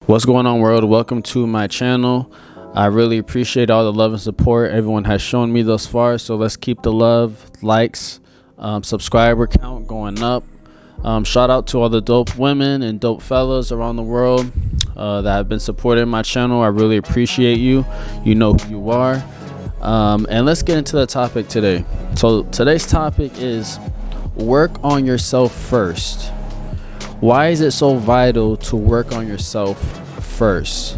What's going on, world? Welcome to my channel. I really appreciate all the love and support everyone has shown me thus far, so let's keep the love, likes, subscriber count going up. Shout out to all the dope women and dope fellas around the world that have been supporting my channel. I really appreciate you. You know who you are. And let's get into the topic today. So today's topic is work on yourself first. Why is it so vital to work on yourself first?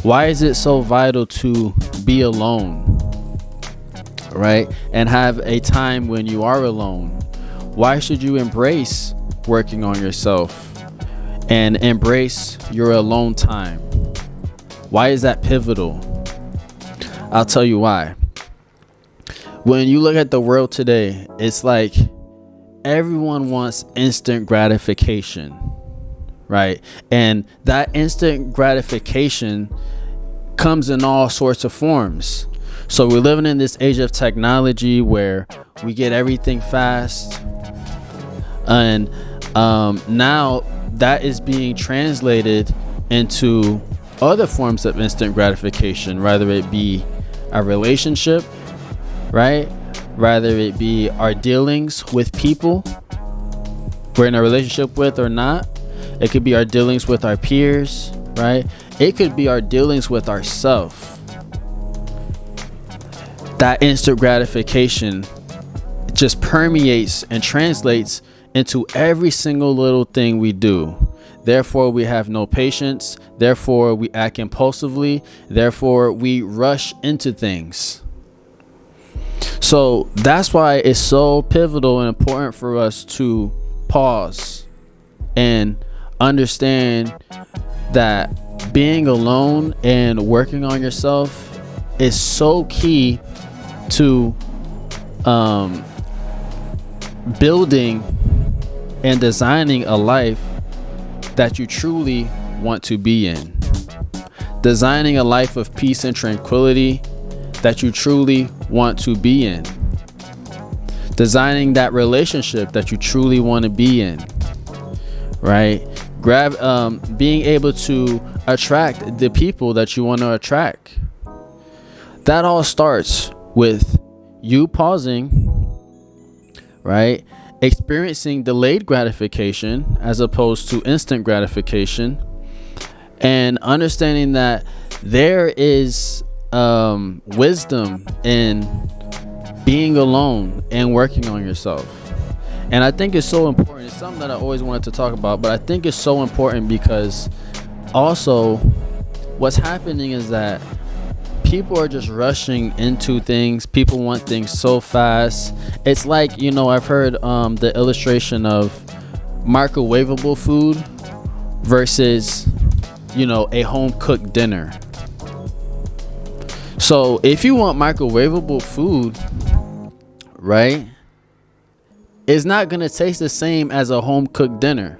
Why is it so vital to be alone, right? And have a time when you are alone? Why should you embrace working on yourself and embrace your alone time? Why is that pivotal? I'll tell you why. When you look at the world today, it's like everyone wants instant gratification, right? And that instant gratification comes in all sorts of forms. So we're living in this age of technology where we get everything fast, and now that is being translated into other forms of instant gratification, whether it be a relationship, right? Rather it be our dealings with people we're in a relationship with or not. It could be our dealings with our peers, right? It could be our dealings with ourselves. That instant gratification just permeates and translates into every single little thing we do. Therefore, we have no patience. Therefore, we act impulsively. Therefore, we rush into things. So that's why it's so pivotal and important for us to pause and understand that being alone and working on yourself is so key to building and designing a life that you truly want to be in. Designing a life of peace and tranquility that you truly want to be in. Designing that relationship that you truly want to be in, right? Being able to attract the people that you want to attract. That all starts with you pausing, right? Experiencing delayed gratification as opposed to instant gratification, and understanding that there is wisdom in being alone and working on yourself. And I think it's so important. It's something that I always wanted to talk about, but I think it's so important because also what's happening is that people are just rushing into things. People want things so fast. It's like, I've heard the illustration of microwavable food versus, a home cooked dinner. So if you want microwavable food, right, it's not going to taste the same as a home cooked dinner.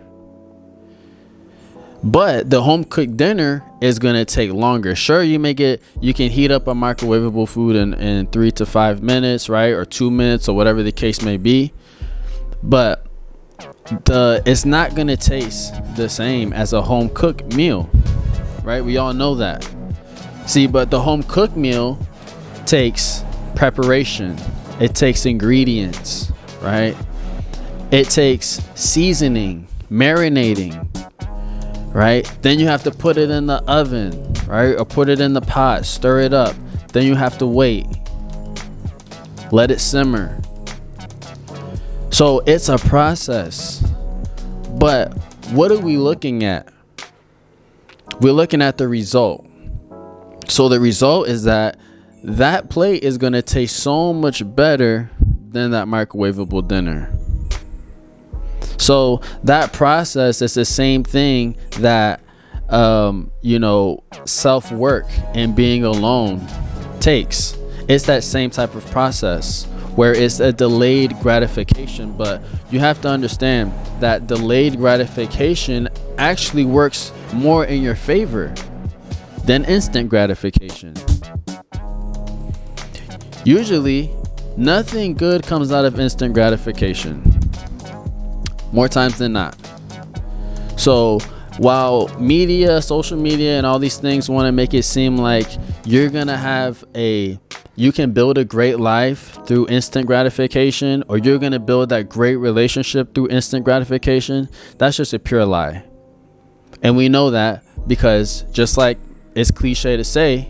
But the home cooked dinner is going to take longer. Sure, you can heat up a microwavable food in 3 to 5 minutes, right? Or 2 minutes or whatever the case may be. But it's not going to taste the same as a home cooked meal, right? We all know that. See, but the home cooked meal takes preparation. It takes ingredients, right? It takes seasoning, marinating, right? Then you have to put it in the oven, right? Or put it in the pot, stir it up. Then you have to wait. Let it simmer. So it's a process. But what are we looking at? We're looking at the result. So the result is that plate is going to taste so much better than that microwavable dinner. So that process is the same thing that, self-work and being alone takes. It's that same type of process where it's a delayed gratification. But you have to understand that delayed gratification actually works more in your favor than instant gratification. Usually, nothing good comes out of instant gratification. More times than not. So While social media and all these things want to make it seem like you can build a great life through instant gratification, or you're going to build that great relationship through instant gratification, that's just a pure lie. And we know that because, just like it's cliche to say,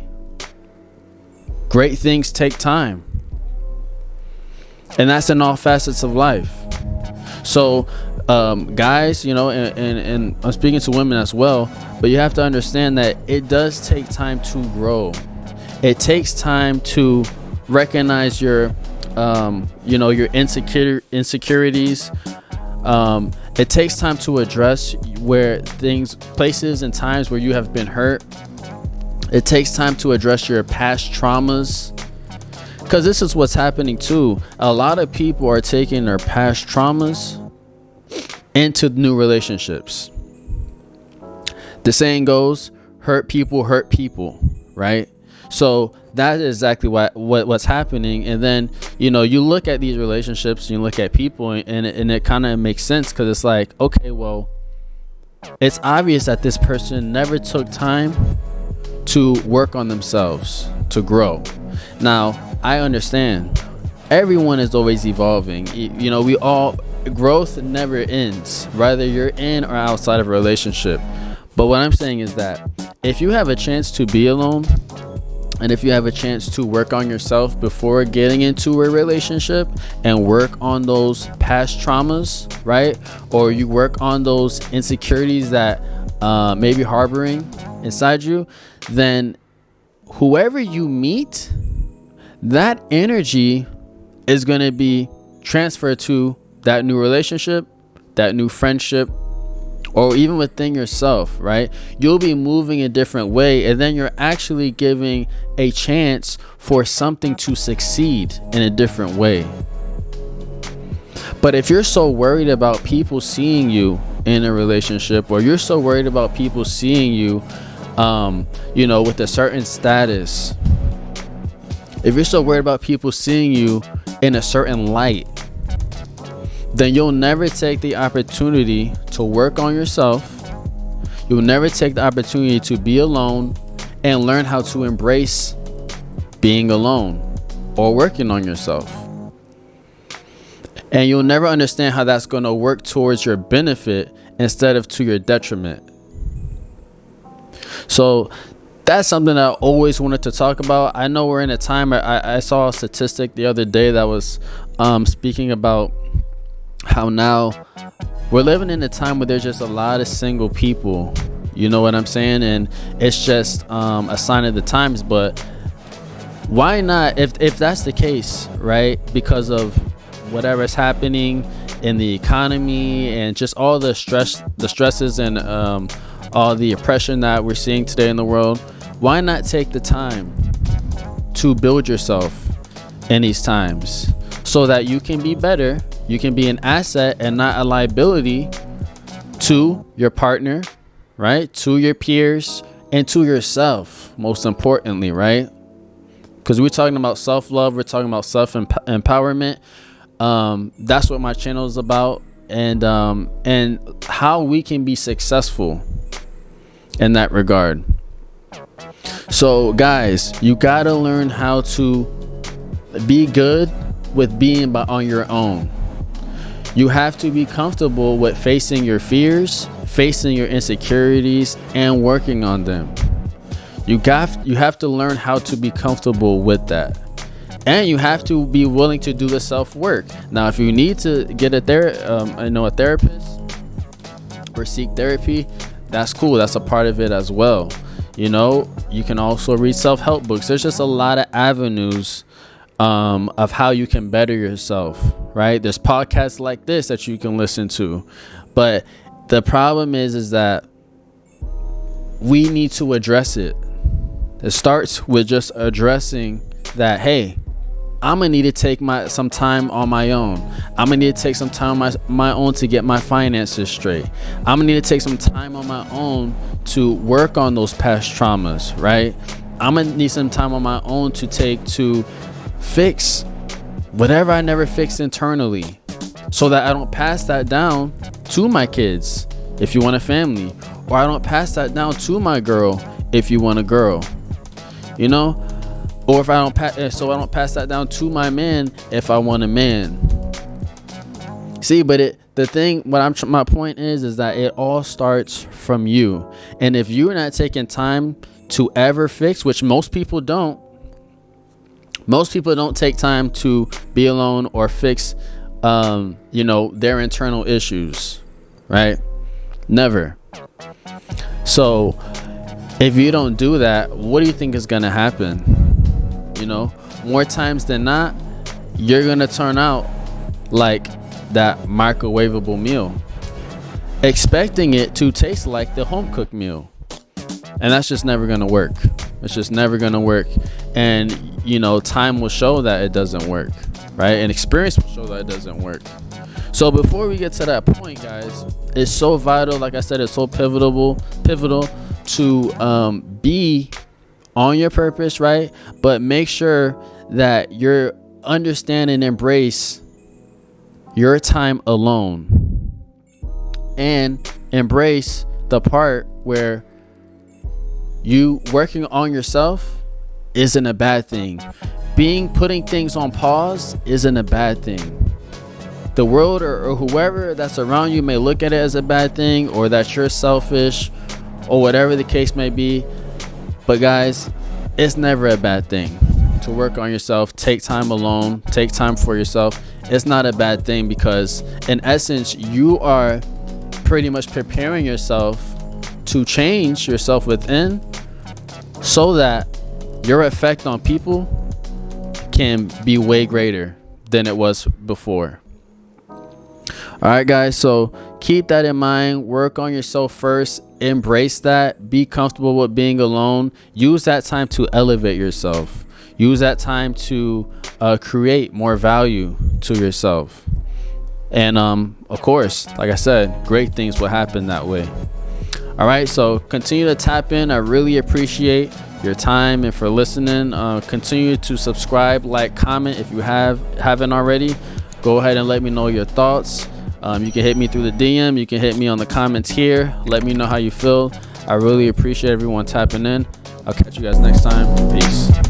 great things take time. And that's in all facets of life. So guys, and I'm speaking to women as well, but you have to understand that it does take time to grow. It takes time to recognize your your insecurities. It takes time to address places and times where you have been hurt. It takes time to address your past traumas, because this is what's happening too. A lot of people are taking their past traumas into new relationships. The saying goes, hurt people, right? So that is exactly what's happening. And then, you look at these relationships, you look at people, and it kind of makes sense, because it's like, okay, well, it's obvious that this person never took time to work on themselves, to grow. Now, I understand everyone is always evolving. Growth never ends, whether you're in or outside of a relationship. But what I'm saying is that if you have a chance to be alone, and if you have a chance to work on yourself before getting into a relationship, and work on those past traumas, right? Or you work on those insecurities that may be harboring inside you, then whoever you meet, that energy is going to be transferred to that new relationship, that new friendship, or even within yourself, right? You'll be moving a different way, and then you're actually giving a chance for something to succeed in a different way. But if you're so worried about people seeing you in a relationship, or you're so worried about people seeing you, with a certain status, if you're so worried about people seeing you in a certain light, then you'll never take the opportunity to work on yourself. You'll never take the opportunity to be alone and learn how to embrace being alone or working on yourself. And you'll never understand how that's going to work towards your benefit instead of to your detriment. So that's something I always wanted to talk about. I know we're in a time, I saw a statistic the other day that was speaking about how now we're living in a time where there's just a lot of single people. You know what I'm saying? And it's just a sign of the times. But why not, if that's the case, right? Because of whatever is happening in the economy and just all the stresses and all the oppression that we're seeing today in the world, why not take the time to build yourself in these times so that you can be better? You can be an asset and not a liability to your partner, right? To your peers and to yourself, most importantly, right? Because we're talking about self-love. We're talking about self-empowerment. That's what my channel is about, and how we can be successful in that regard. So, guys, you got to learn how to be good with being on your own. You have to be comfortable with facing your fears, facing your insecurities, and working on them. You have to learn how to be comfortable with that. And you have to be willing to do the self-work. Now, if you need to get a therapist or seek therapy, that's cool. That's a part of it as well. You can also read self-help books. There's just a lot of avenues of how you can better yourself, right? There's podcasts like this that you can listen to. But the problem is that we need to address it. It starts with just addressing that, hey, I'm gonna need to take some time on my own. I'm gonna need to take some time on my own to get my finances straight. I'm gonna need to take some time on my own to work on those past traumas, right? I'm gonna need some time on my own to fix whatever I never fixed internally, so that I don't pass that down to my kids, if you want a family, or I don't pass that down to my girl if you want a girl, you know, or if I don't pass that down to my man if I want a man. See, but my point is that it all starts from you. And if you're not taking time to ever fix, which most people don't take time to be alone or fix, their internal issues, right? Never. So if you don't do that, what do you think is going to happen? More times than not, you're going to turn out like that microwavable meal, expecting it to taste like the home cooked meal. And that's just never going to work. It's just never going to work. And, time will show that it doesn't work, right? And experience will show that it doesn't work. So before we get to that point, guys, it's so vital. Like I said, it's so pivotal to be on your purpose, right? But make sure that you're understand and embrace your time alone, and embrace the part where you working on yourself isn't a bad thing. Putting things on pause isn't a bad thing. The world or whoever that's around you may look at it as a bad thing, or that you're selfish, or whatever the case may be. But guys, it's never a bad thing to work on yourself, take time alone, take time for yourself. It's not a bad thing, because in essence, you are pretty much preparing yourself to change yourself within, so that your effect on people can be way greater than it was before. All right, guys, so keep that in mind. Work on yourself first. Embrace that. Be comfortable with being alone. Use that time to elevate yourself. Use that time to create more value to yourself. And of course, like I said, great things will happen that way. All right, so continue to tap in. I really appreciate your time and for listening. Continue to subscribe, like, comment if you haven't already. Go ahead and let me know your thoughts. You can hit me through the DM. You can hit me on the comments here. Let me know how you feel. I really appreciate everyone tapping in. I'll catch you guys next time. Peace.